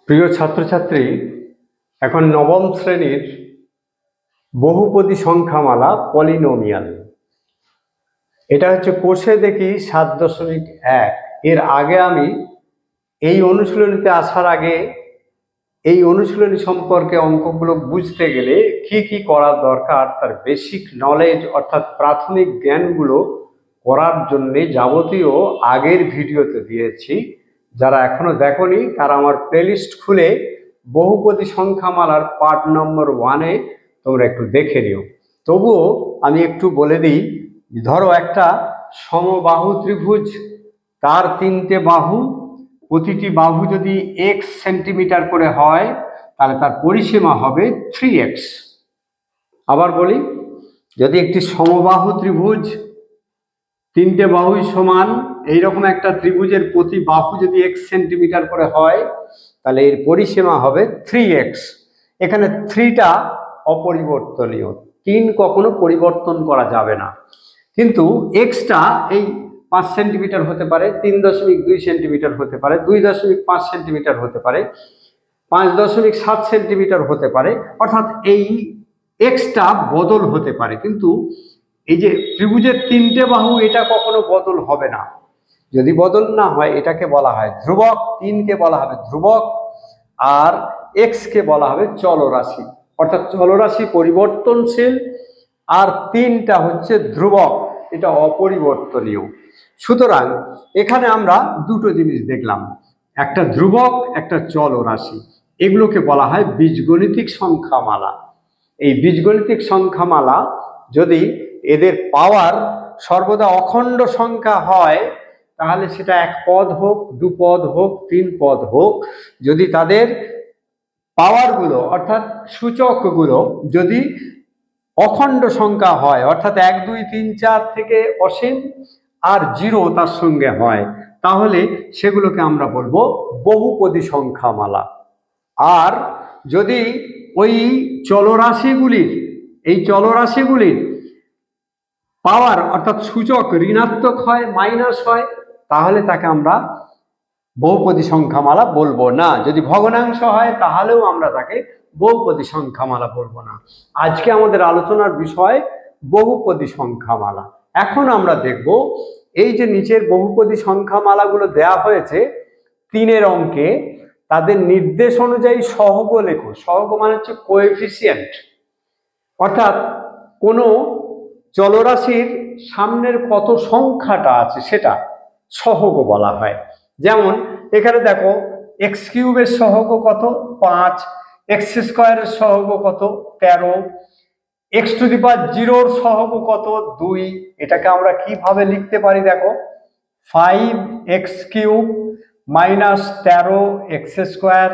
প্রিয় ছাত্রছাত্রী, এখন নবম শ্রেণীর বহুপদী সংখ্যামালা পলিনোমিয়াল, এটা হচ্ছে কোষে দেখি 7.1। এর আগে আমি এই অনুশীলনীতে আসার আগে এই অনুশীলনী সম্পর্কে অঙ্কগুলো বুঝতে গেলে কি কি করা দরকার তার বেসিক নলেজ অর্থাৎ প্রাথমিক জ্ঞানগুলো করার জন্য যাবতীয় আগের ভিডিওতে দিয়েছি। যারা এখনো দেখোনি তারা আমার প্লেলিস্ট খুলে বহুপদী সংখ্যামালার পার্ট নম্বর 1-এ তোমরা একটু দেখে নিও। তবুও আমি একটু বলে দিই, ধরো একটা সমবাহু ত্রিভুজ, তার 3টে বাহু, প্রতিটি বাহু যদি x সেন্টিমিটার করে হয় তাহলে তার পরিসীমা হবে 3x। আবার বলি, যদি একটি সমবাহু ত্রিভুজ 3টে বাহুই সমান, এইরকম একটা ত্রিভুজের প্রতি বাহু যদি x সেন্টিমিটার করে হয় তাহলে এর পরিসীমা হবে 3x। এখানে 3টা অপরিবর্তনীয়, 3 কখনো পরিবর্তন করা যাবে না। কিন্তু xটা এই 5 সেন্টিমিটার হতে পারে, 3.2 সেন্টিমিটার হতে পারে, 2.5 সেন্টিমিটার হতে পারে, 5.7 সেন্টিমিটার হতে পারে, অর্থাৎ এই xটা বদল হতে পারে। কিন্তু এই যে ত্রিভুজের 3টে বাহু, এটা কখনো বদল হবে না। যদি বদল না হয় এটাকে বলা হয় ধ্রুবক, 3কে বলা হবে ধ্রুবক, আর x কে বলা হবে চলরাশি। অর্থাৎ চলরাশি পরিবর্তনশীল আর 3টা হচ্ছে ধ্রুবক, এটা অপরিবর্তনীয়। সুতরাং এখানে আমরা দুটো জিনিস দেখলাম, একটা ধ্রুবক, একটা চলরাশি। এগুলোকে বলা হয় বীজগণিতিক সংখ্যামালা। এই বীজগণিতিক সংখ্যামালা যদি এদের পাওয়ার সর্বদা অখণ্ড সংখ্যা হয় তাহলে সেটা 1 পদ হোক, 2 পদ হোক, 3 পদ হোক, যদি তাদের পাওয়ারগুলো অর্থাৎ সূচকগুলো যদি অখণ্ড সংখ্যা হয়, অর্থাৎ 1 2 3 4 থেকে অসীম আর 0 তার সঙ্গে হয়, তাহলে সেগুলোকে আমরা বলবো বহুপদী সংখ্যামালা। আর যদি ওই চলরাশিগুলির পাওয়ার অর্থাৎ সূচক ঋণাত্মক হয়, মাইনাস হয়, তাহলে তাকে আমরা বহুপদী সংখ্যামালা বলবো না। যদি ভগ্নাংশ হয় তাহলেও আমরা তাকে বহুপদী সংখ্যামালা বলবো না। আজকে আমাদের আলোচনার বিষয় বহুপদী সংখ্যামালা। এখন আমরা দেখব এই যে নিচের বহুপদী সংখ্যামালাগুলো দেয়া হয়েছে 3-এর অঙ্কে, তাদের নির্দেশ অনুযায়ী সহগ লেখো। সহগ মানে হচ্ছে কোএফিসিয়েন্ট, অর্থাৎ কোনো চলরাশির সামনের কত সংখ্যাটা আছে সেটা সহগ বলা হয়। যেমন এখানে দেখো x³ এর সহগ কত, 5, x² এর সহগ কত, 13, x⁴ এর সহগ কত, 2। এটাকে আমরা কিভাবে লিখতে পারি দেখো, 5x³ - 13x²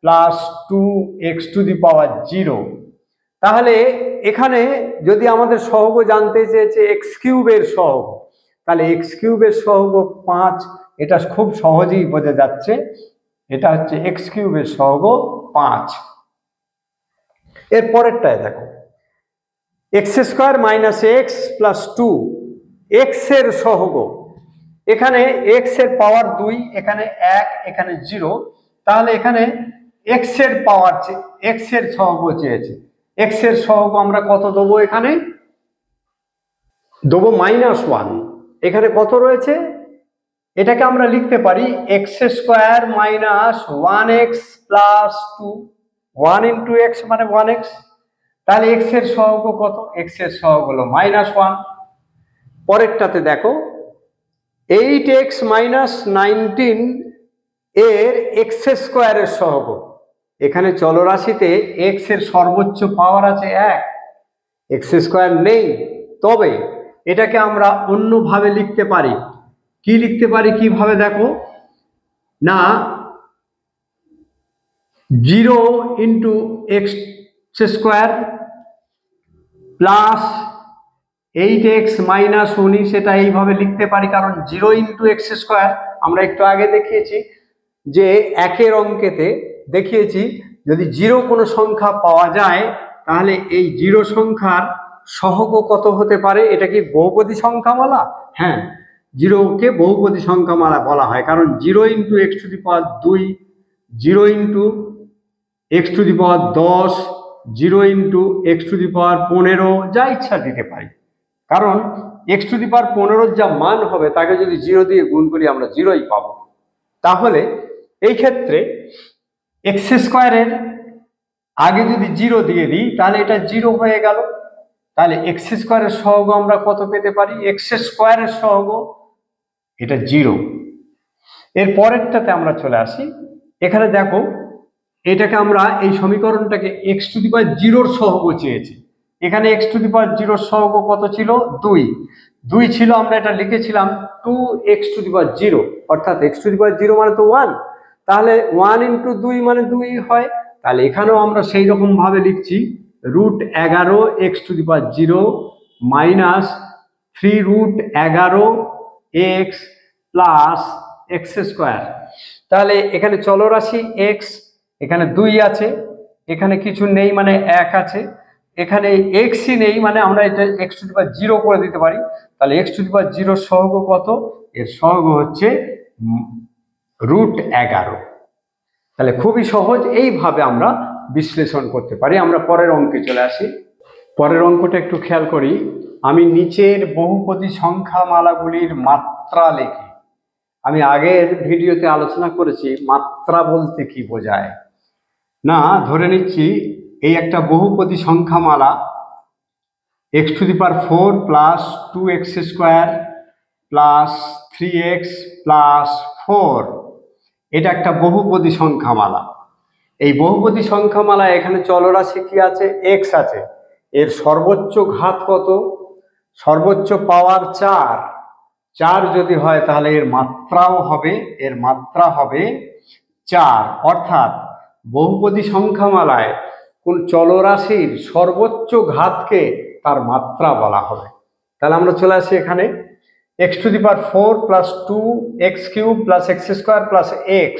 + 2x⁴। তাহলে এখানে যদি আমাদের সহগ জানতে চেয়েছে x³ এর সহগ, তাহলে x³ এর সহগ 5, এটা খুব সহজেই বোঝা যাচ্ছে, এটা হচ্ছে x³ এর সহগ 5। এর পরেরটায় দেখো x² - x + 2, x এর সহগ, এখানে x এর পাওয়ার 2, এখানে 1, এখানে 0, তাহলে এখানে x এর পাওয়ার x এর সহগ চেয়েছে। x এর সহগ আমরা কত দেবো, এখানে দেবো -1। এখানে কত রয়েছে, এটাকে আমরা লিখতে পারি x² - 1x + 2, 1 × x মানে 1x। তাহলে x এর সহগ কত, x এর সহগ হলো -1। পরেরটাতে দেখো 8x - 19 এর x² এর সহগ। এখানে চলরাশিতে x এর সর্বোচ্চ পাওয়ার আছে 1, x² নেই, তবে এটাকে আমরা অন্যভাবে লিখতে পারি। কি লিখতে পারি, কিভাবে দেখো না, 0 × x² + 8x - 19, এটা এইভাবে লিখতে পারি, কারণ 0 × x² আমরা একটু আগে দেখিয়েছি যে 1-এর অঙ্কেতে দেখিয়েছি যদি 0 কোনো সংখ্যা পাওয়া যায় তাহলে এই 0 সংখ্যার সহগ কত হতে পারে। এটা কি বহুপদী সংখ্যামালা? হ্যাঁ, 0কে বহুপদী সংখ্যামালা বলা হয়, কারণ 0 × x⁴, 0 into x to the power 10, 0 into x to the power 15, যা ইচ্ছা দিতে পারি, কারণ এক্স টু দি পাওয়ার 15 যা মান হবে তাকে যদি 0 দিয়ে গুণ করি আমরা 0ই পাবো। তাহলে এই ক্ষেত্রে এক্স স্কোয়ারের আগে যদি 0 দিয়ে দিই তাহলে এটা 0 হয়ে গেল। তাহলে এক্স স্কোয়ারের সহগ আমরা কত পেতে পারি? এক্স স্কোয়ারের সহগ এটা 0। এর পরেরটাতে আমরা চলে আসি। এখানে দেখো, এটাকে আমরা এই সমীকরণটাকে এক্স টু দি পাওয়ার 0 সহগ চেয়েছি। এখানে এক্স টু দি পাওয়ার 0 সহগ কত ছিল? 2 ছিল। আমরা এটা লিখেছিলাম 2x টু দি পাওয়ার 0, অর্থাৎ এক্স টু দি পাওয়ার 0 মানে তো 1, তাহলে 1 ইন্টু 2 মানে 2 হয়। তাহলে এখানেও আমরা সেই রকম ভাবে লিখছি √11 x to the power 0 minus 3√11 x plus x square. তাহলে এখানে চলরাশি এক্স, এখানে 2 আছে, এখানে কিছু নেই মানে 1 আছে, এখানে এক্সই নেই মানে আমরা এটা এক্স টু দি পাওয়ার 0 করে দিতে পারি। তাহলে এক্স টু দি পাওয়ার 0 সহগ কত? এর সহগ হচ্ছে √11। তাহলে খুবই সহজ, এইভাবে আমরা বিশ্লেষণ করতে পারি। আমরা পরের অঙ্কে চলে আসি। পরের অঙ্কটা একটু খেয়াল করি। আমি নিচের বহুপদী সংখ্যামালাগুলির মাত্রা লিখি। আমি আগের ভিডিওতে আলোচনা করেছি মাত্রা বলতে কি বোঝায়। না, ধরে নিচ্ছি এই একটা বহুপদী সংখ্যামালা x to the power 4 plus 2x square plus 3x plus 4, এটা একটা বহুপদী সংখ্যামালা। এই বহুপদী সংখ্যামালা এখানে চলরাশি কি আছে? x আছে। এর সর্বোচ্চ ঘাত কত? সর্বোচ্চ পাওয়ার 4 যদি হয় তাহলে এর মাত্রাও হবে, এর মাত্রা হবে 4। অর্থাৎ বহুপদী সংখ্যামালায় কোন চলরাশির সর্বোচ্চ ঘাতকে তার মাত্রা বলা হবে। তাহলে আমরা চলে আসি এখানে x to the power 4 plus 2x³ plus x square plus x,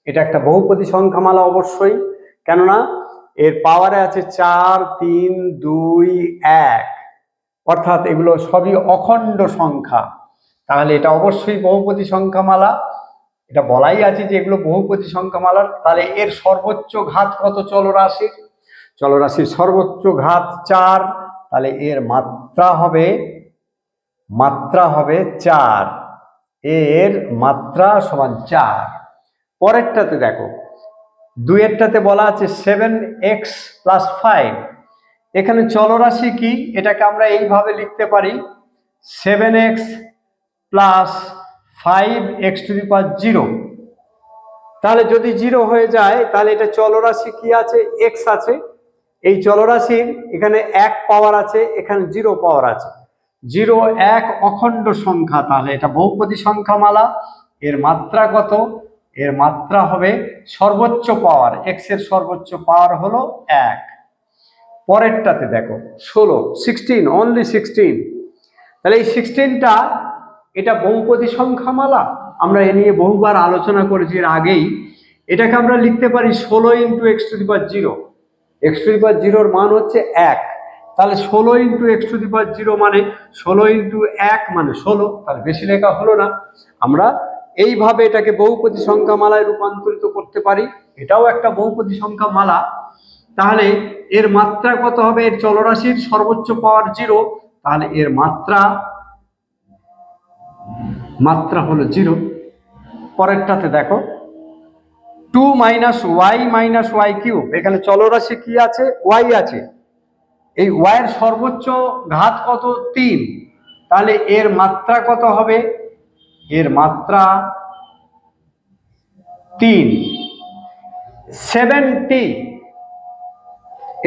এটা একটা বহুপদী সংখ্যামালা অবশ্যই, কেননা এর পাওয়ারে আছে 4, 3, 2, 1, অর্থাৎ এগুলো সবই অখণ্ড সংখ্যা। তাহলে এটা অবশ্যই বহুপদী সংখ্যামালা, এটা বলাই আছে যে এগুলো বহুপদী সংখ্যামালার। তাহলে এর সর্বোচ্চ ঘাত কত চলরাশির? চলরাশির সর্বোচ্চ ঘাত 4, তাহলে এর মাত্রা হবে 4, এর মাত্রা সমান 4। পরেরটাতে দেখো, 2-এরটাতে বলা আছে 7x প্লাস 5। এখানে চলরাশি কি? এটাকে আমরা এইভাবে লিখতে পারি 7x plus 5x two the power 0। তাহলে যদি 0 হয়ে যায় তাহলে এটা চলরাশি কি আছে? x আছে। এই চলরাশির এখানে 1 পাওয়ার আছে, এখানে 0 পাওয়ার আছে। 0, 1 অখণ্ড সংখ্যা, তাহলে এটা বহুপদী সংখ্যামালা। এর মাত্রা কত? এর মাত্রা হবে সর্বোচ্চ পাওয়ার, x এর সর্বোচ্চ পাওয়ার হলো 1। পরেরটাতে দেখো 16, অনলি 16। তাহলে এই 16টা এটা বহুপদী সংখ্যামালা। আমরা এ নিয়ে বহুবার আলোচনা করেছি এর আগেই। এটাকে আমরা লিখতে পারি 16 into x to the power 0। X to the power 0-র মান হচ্ছে 1। তাহলে 16 into x to the power 0 মানে 16 ইন্টু 1 মানে 16। তাহলে বেশি লেখা হলো না। আমরা এইভাবে এটাকে বহুপদী সংখ্যামালায় রূপান্তরিত করতে পারি। এটাও একটা বহুপদী সংখ্যামালা। তাহলে এর মাত্রা কত হবে? এর চলরাশির সর্বোচ্চ পাওয়ার 0, তাহলে এর মাত্রা হলো 0। পরেরটাতে দেখো 2 মাইনাস y কিউব। এখানে চলরাশি কি আছে? y আছে। এই y এর সর্বোচ্চ ঘাত কত? 3, তাহলে এর মাত্রা কত হবে? এর মাত্রা 3। 70,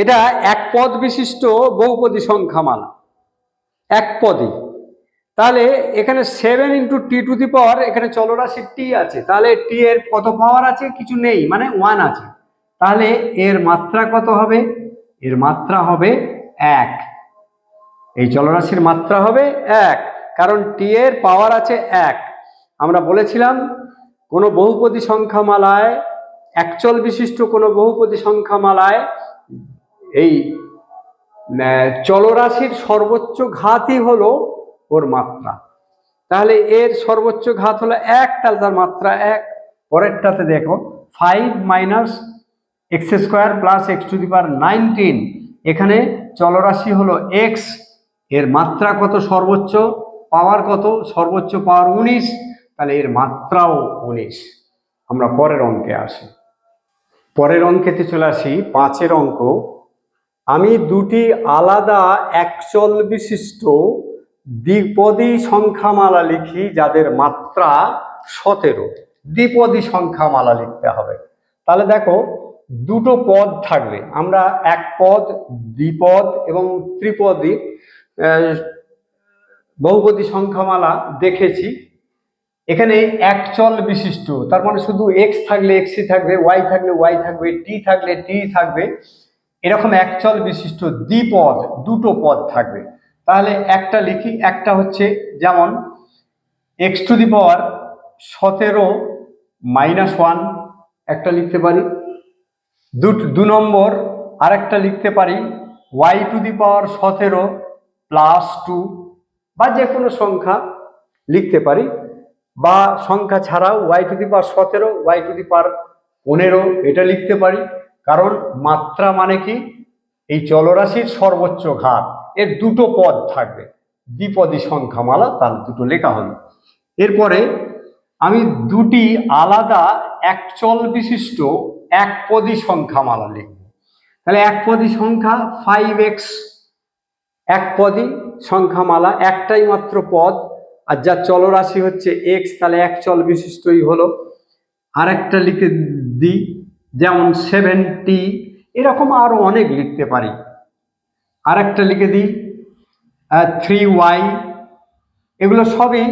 এটা এক পদ বিশিষ্ট বহুপদী সংখ্যামালা, এক পদী। তাহলে এখানে 7 ইন্টু টি টু দি পাওয়ার, এখানে চলরাশি টি আছে, তাহলে টি এর কত পাওয়ার আছে? কিছু নেই মানে 1 আছে। তাহলে এর মাত্রা কত হবে? এর মাত্রা হবে 1। এই চলরাশির মাত্রা হবে 1, কারণ টি এর পাওয়ার আছে 1। আমরা বলেছিলাম কোনো বহুপদী সংখ্যামালায়, একচল বিশিষ্ট কোনো বহুপদী সংখ্যামালায় এই চলরাশির সর্বোচ্চ ঘাতই হলো ওর মাত্রা। তাহলে এর সর্বোচ্চ ঘাত হলো 1, তাহলে তার মাত্রা 1। পরেরটাতে দেখো 5 minus x square plus x to the power 19। এখানে চলরাশি হলো এক্স, এর মাত্রা কত, সর্বোচ্চ পাওয়ার কত, সর্বোচ্চ পাওয়ার 19, তাহলে এর মাত্রাও 19। আমরা পরের অঙ্কে আসি। পরের অঙ্কেতে চলে আসি, 5 অঙ্ক। আমি দুটি আলাদা একচল বিশিষ্ট দ্বিপদী সংখ্যামালা লিখি যাদের মাত্রা 17। দ্বিপদী সংখ্যামালা লিখতে হবে। তাহলে দেখো, দুটো পদ থাকবে, আমরা এক পদ, দ্বিপদ এবং ত্রিপদী বহুপদী সংখ্যামালা দেখেছি। এখানে একচল বিশিষ্ট, তার মানে শুধু এক্স থাকলে এক্সই থাকবে, ওয়াই থাকলে ওয়াই থাকবে, টি থাকলে টি থাকবে, এরকম একচল বিশিষ্ট দ্বিপদ, দুটো পদ থাকবে। তাহলে একটা লিখি, একটা হচ্ছে যেমন X to the power 17 minus 1 একটা লিখতে পারি। দু নম্বর আরেকটা লিখতে পারি Y to the power 17 plus 2, বা যে কোনো সংখ্যা লিখতে পারি, বা সংখ্যা ছাড়াও y to the power 17, y to the power 15 এটা লিখতে পারি। কারণ মাত্রা মানে কি, এই চলরাশির সর্বোচ্চ ঘাত, এর দুটো পদ থাকবে, দ্বিপদী সংখ্যামালা, তার দুটো লেখা হলো। এরপরে আমি দুটি আলাদা একচল বিশিষ্ট একপদী সংখ্যামালা লিখব। তাহলে একপদী সংখ্যা 5x, একপদী সংখ্যামালা, একটাই মাত্র পদ, আর যার চলরাশি হচ্ছে x, তাহলে একচল বিশিষ্টই হলো। আরেকটা লিখে দিই, যেমন 7t, এরকম আরো অনেক লিখতে পারি। আরেকটা লিখে দিই 3y, এগুলো সবই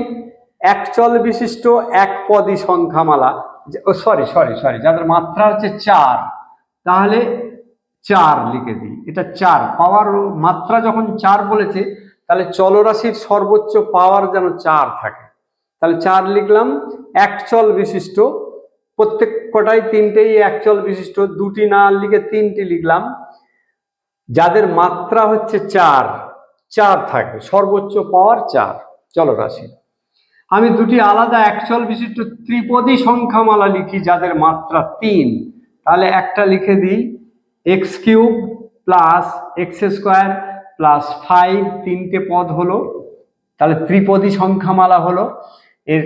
একচল বিশিষ্ট একপদী সংখ্যামালা। সরি, যাদের মাত্রা হচ্ছে 4, তাহলে 4 লিখে দিই। এটা 4 পাওয়ার, মাত্রা যখন 4 বলেছে, তাহলে চলরাশির সর্বোচ্চ পাওয়ার যেন 4 থাকে, তাহলে 4 লিখলাম। একচল বিশিষ্ট, প্রত্যেক কটাই তিনটেই একচল বিশিষ্ট, দুটি না লিখে তিনটি লিখলাম, যাদের মাত্রা হচ্ছে 4 থাকবে, সর্বোচ্চ পাওয়ার 4 চলরাশি। আমি দুটি আলাদা একচল বিশিষ্ট ত্রিপদী সংখ্যামালা লিখি যাদের মাত্রা 3, তাহলে একটা লিখে দিই x cube plus x square plus 5, তিনটে পদ হলো, তাহলে ত্রিপদী সংখ্যামালা হলো। এর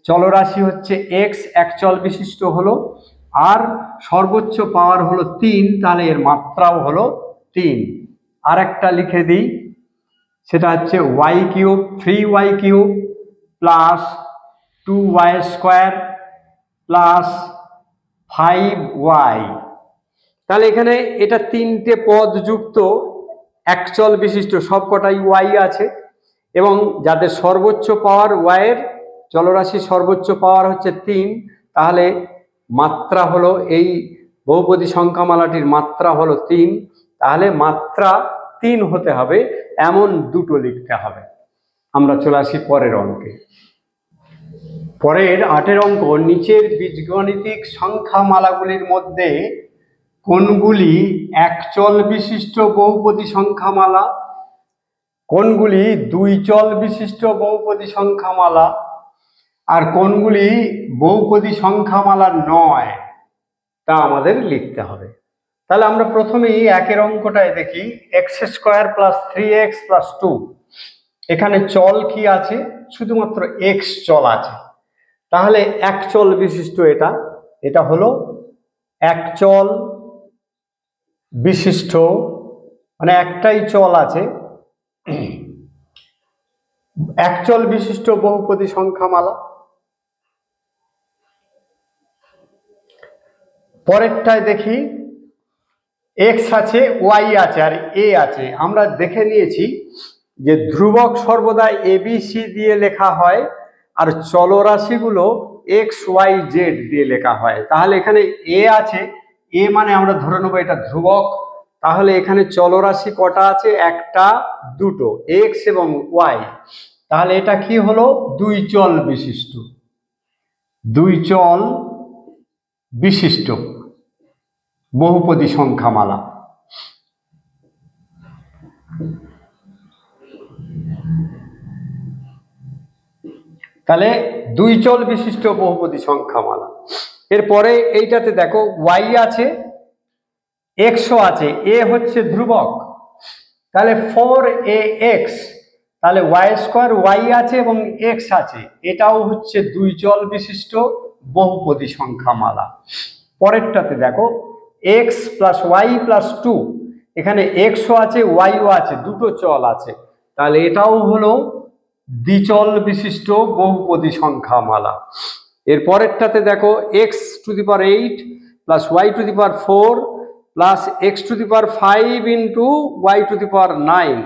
চলরাশি হচ্ছে এক্স, একচল বিশিষ্ট হলো, আর সর্বোচ্চ পাওয়ার হলো 3, তাহলে এর মাত্রাও হলো 3। আর একটা লিখে দিই, সেটা হচ্ছে Y cube, 3y cube plus 2y square plus 5y। তাহলে এখানে এটা তিনটে পদ যুক্ত একচল বিশিষ্ট, সবকটাই ওয়াই আছে, এবং যাদের সর্বোচ্চ পাওয়ার ওয়াইয়ের চলরাশির সর্বোচ্চ পাওয়ার হচ্ছে 3, তাহলে মাত্রা হলো, এই বহুপদী সংখ্যামালাটির মাত্রা হলো 3, তাহলে মাত্রা 3 হতে হবে, এমন দুটো লিখতে হবে। আমরা চলে আসি পরের অঙ্কে। পরের 8 অঙ্ক, নিচের বীজগণিতিক সংখ্যামালাগুলির মধ্যে কোনগুলি একচল বিশিষ্ট বহুপদী সংখ্যামালা, কোনগুলি দুই চল বিশিষ্ট বহুপদী সংখ্যামালা, আর কোনগুলি বহুপদী সংখ্যামালা নয়, তা আমাদের লিখতে হবে। তাহলে আমরা প্রথমেই 1 অঙ্কটায় দেখি, x square plus 3x plus 2, এখানে চল কি আছে, শুধুমাত্র এক্স চল আছে, তাহলে একচল বিশিষ্ট, এটা হলো একচল বিশিষ্ট, মানে একটাই চল আছে, একচল বিশিষ্ট বহুপদী সংখ্যামালা। পরেরটায় দেখি, এক্স আছে, ওয়াই আছে, আর এ আছে। আমরা দেখে নিয়েছি যে ধ্রুবক সর্বদা এবিসি দিয়ে লেখা হয়, আর চলরাশিগুলো এক্স ওয়াই জেড দিয়ে লেখা হয়। তাহলে এখানে এ আছে, এ মানে আমরা ধরে নেবো এটা ধ্রুবক, তাহলে এখানে চলরাশি কটা আছে, একটা, দুটো, এক্স এবং ওয়াই, তাহলে এটা কি হলো, দুই চল বিশিষ্ট, দুই চল বিশিষ্ট বহুপদী সংখ্যামালা। তাহলে দুই চল বিশিষ্ট বহুপদী সংখ্যামালা। এরপরে এইটাতে দেখো ওয়াই আছে, এক্সও আছে, এ হচ্ছে ধ্রুবক, তাহলে 4ax, তাহলে ওয়াই স্কোয়ার ওয়াই আছে এবং এক্স আছে, এটাও হচ্ছে দুই চল বিশিষ্ট বহুপদী সংখ্যামালা। পরেরটাতে দেখো এক্স প্লাস ওয়াই প্লাস 2, এখানে এক্সও আছে ওয়াইও আছে, দুটো চল আছে, তাহলে এটাও হলো দ্বিচল বিশিষ্ট বহুপদী সংখ্যামালা। এর পরেরটাতে দেখো x to the power 8 plus y to the power 4 plus x to the power 5 into y to the power 9,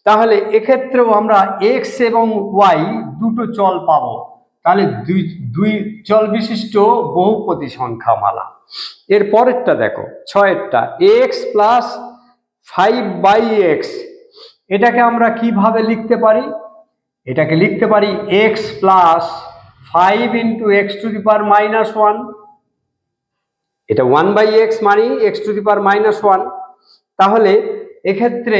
তাহলে এক্ষেত্রেও আমরা এক্স এবং ওয়াই দুটো চল পাবো, তাহলে দুই চল বিশিষ্ট বহুপদী সংখ্যামালা। এর পরেরটা দেখো 6এরটা এক্স প্লাস 5/x, এটাকে আমরা কিভাবে লিখতে পারি? এটাকে লিখতে পারি x plus 5 into x to the power -1, এটা 1/x মানে এক্স টু দি পাওয়ার -1। তাহলে এক্ষেত্রে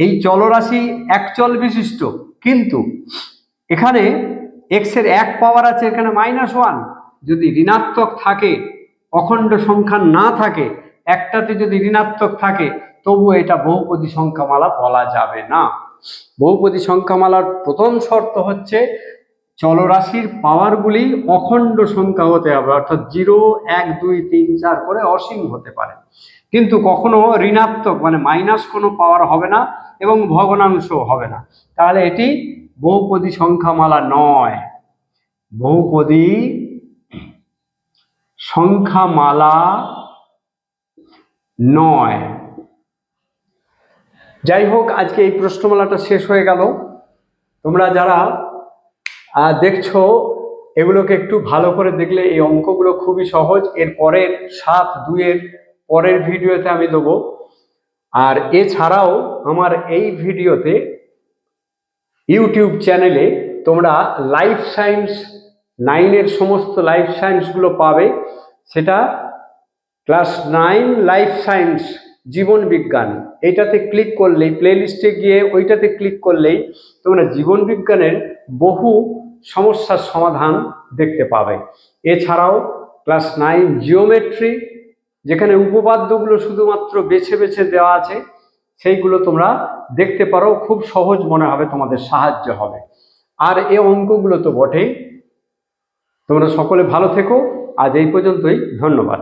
এই চলরাশি এক চল বিশিষ্ট, কিন্তু এখানে এক্স এর এক পাওয়ার আছে, এখানে -1, যদি ঋণাত্মক থাকে, অখণ্ড সংখ্যা না থাকে, একটাতে যদি ঋণাত্মক থাকে, তবু এটা বহুপদী সংখ্যামালা বলা যাবে না। বহুপদী সংখ্যামালার প্রথম শর্ত হচ্ছে চলরাশির পাওয়ারগুলি অখণ্ড সংখ্যা হতে হবে, অর্থাৎ 0, 1, 2, 3, 4 করে অসীম হতে পারে, কিন্তু কখনো ঋণাত্মক মানে মাইনাস কোনো পাওয়ার হবে না এবং ভগ্নাংশ হবে না, তাহলে এটি বহুপদী সংখ্যামালা নয়, বহুপদী সংখ্যামালা নয়। যাই হোক, আজকে এই প্রশ্নমালাটা শেষ হয়ে গেল। তোমরা যারা দেখছো এগুলোকে একটু ভালো করে দেখলে এই অঙ্কগুলো খুবই সহজ। এর পরের 7-2 পরের ভিডিওতে আমি দেবো। আর এছাড়াও আমার এই ভিডিওতে ইউটিউব চ্যানেলে তোমরা লাইফ সায়েন্স 9 সমস্ত লাইফ সায়েন্সগুলো পাবে। সেটা ক্লাস 9 লাইফ সায়েন্স জীবন বিজ্ঞান, এইটাতে ক্লিক করলেই, প্লে লিস্টে গিয়ে ওইটাতে ক্লিক করলেই তোমরা জীবন বিজ্ঞানের বহু সমস্যার সমাধান দেখতে পাবে। এছাড়াও ক্লাস 9 জিওমেট্রি, যেখানে উপপাদ্যগুলো শুধুমাত্র বেছে বেছে দেওয়া আছে, সেইগুলো তোমরা দেখতে পারো, খুব সহজ মনে হবে, তোমাদের সাহায্য হবে। আর এই অঙ্কগুলো তো বটেই। তোমরা সকলে ভালো থেকো। আজ এই পর্যন্তই, ধন্যবাদ।